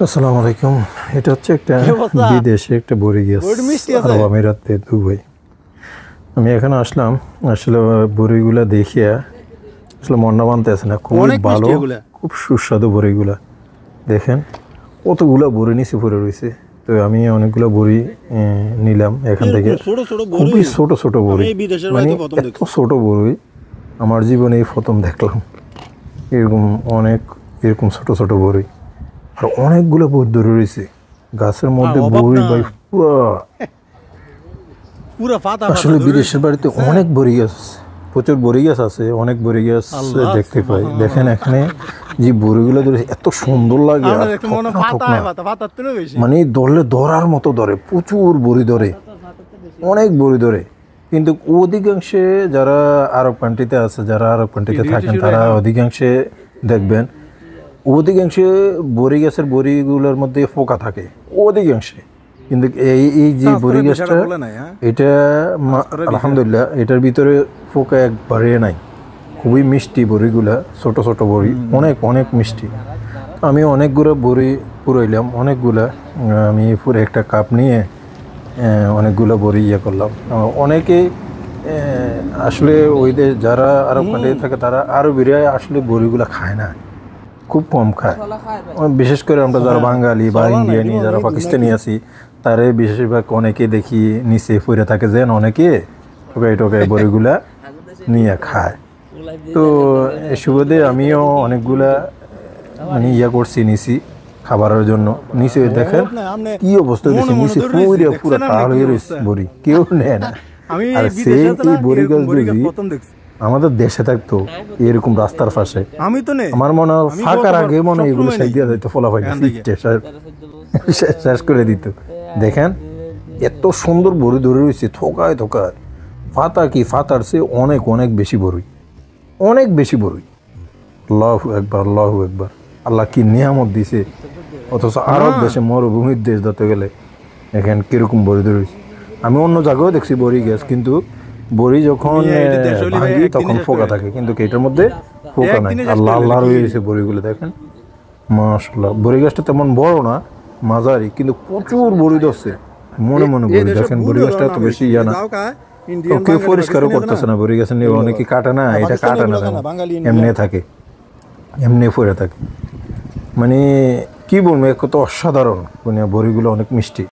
আসসালামু আলাইকুম। এটা হচ্ছে একটা বিদেশে একটা বড়ি গাছ, আরব আমিরাতে, দুবাই। আমি এখানে আসলাম, আসলে বড়িগুলা দেখিয়া আসলে মনটা মানতে আছে না। খুবই ভালো, খুব সুস্বাদু বড়িগুলা। দেখেন কতগুলা বড়ি নিচে পড়ে রয়েছে। তো আমি অনেকগুলো বড়ি নিলাম এখান থেকে। খুবই ছোট ছোট বড়ি, মানে এত ছোট বড়ি আমার জীবনে প্রথম দেখলাম। এরকম ছোট ছোট বড়ি, আর অনেকগুলো বড়ি ধরে রয়েছে গাছের মধ্যে। বড়ি ভাই পুরো আসলে বিদেশের বাড়িতে অনেক বড়ি গাছ, প্রচুর বড়ি গাছ আছে, অনেক বড়ি গাছ দেখতে পাই। দেখেন এখানে যে বড়িগুলো ধরেছে এত সুন্দর লাগে, মানে ধরলে ধরার মতো ধরে, প্রচুর বড়ি ধরে, অনেক বড়ি ধরে। কিন্তু অধিকাংশে যারা আরব কান্ট্রিতে আছে, যারা আরব কান্ট্রিতে থাকেন, তারা অধিকাংশে দেখবেন অধিকাংশে বড়ি গাছের বড়িগুলোর মধ্যে পোকা থাকে অধিকাংশে। কিন্তু এই যে বড়ি গাছটা, এটা আলহামদুলিল্লাহ এটার ভিতরে পোকা একবারে নাই। খুবই মিষ্টি বড়িগুলা, ছোট ছোট বড়ি, অনেক অনেক মিষ্টি। আমি অনেকগুলো বড়ি পুরাইলাম, অনেকগুলা। আমি পুরো একটা কাপ নিয়ে অনেকগুলো বড়ি করলাম। অনেকে আসলে ওই যারা আরব কান্ট্রিতে থাকে, তারা আরবিরা আসলে বড়িগুলা খায় না, খুব কম খায়। বিশেষ করে আমরা যারা বাঙালি বা ইন্ডিয়ানি, যারা পাকিস্তানি আছি, তারে বেশিরভাগ অনেকে দেখি নিচে পড়ে থাকে, যেন অনেকে টোকাই টোকাই বড়িগুলা নিয়ে খায়। তো এ সুবাদে আমিও অনেকগুলা মানে করছি, নিছি খাবারের জন্য। নিচে দেখেন কি অবস্থা দিয়েছে, নিচে পুরো টাল হয়ে রয়েছে বড়ি, কেউ নেয় না। আর সেই এই বড়ি গাছ যদি আমাদের দেশে থাকতো এরকম রাস্তার পাশে, আমার মনে হয় ফাঁকার আগে মনে হয় এগুলো শেষ দিয়ে দিত, ফলাফল শেষ করে দিত। দেখেন এত সুন্দর বড়ি ধরে রয়েছে, থোকায় থোকায়। ফাতা কি ফাতার চেয়ে অনেক অনেক বেশি বড়ি, অনেক বেশি বড়ি। আল্লাহু আকবার, আল্লাহু আকবার। আল্লাহ কি নিয়ামত দিছে। অথচ আরব দেশে, মরুভূমির দেশ ধরতে গেলে এখন কিরকম বড়ি ধরে রয়েছে। আমি অন্য জায়গাও দেখছি বড়ি গাছ, কিন্তু বড়ি যখন ভাঙি তখন পোকা থাকে, কিন্তু এটার মধ্যে পোকা নাই। আল্লাহ আল্লাহ রয়েছে বড়িগুলো। দেখেন মাশাআল্লাহ, বড়ি গাছটা তেমন বড় না, মাঝারি, কিন্তু প্রচুর বড়ি ধরছে। মনে মনে বড়ি। দেখেন বড়ি গাছটা এত বেশি না, কেউ পরিষ্কারও করতেছে না বড়ি গাছ নিয়ে। অনেকে কাটে না, এটা কাটে না, এমনি থাকে, এমনি পড়ে থাকে। মানে কি বলবো, কত অসাধারণ। বড়িগুলো অনেক মিষ্টি।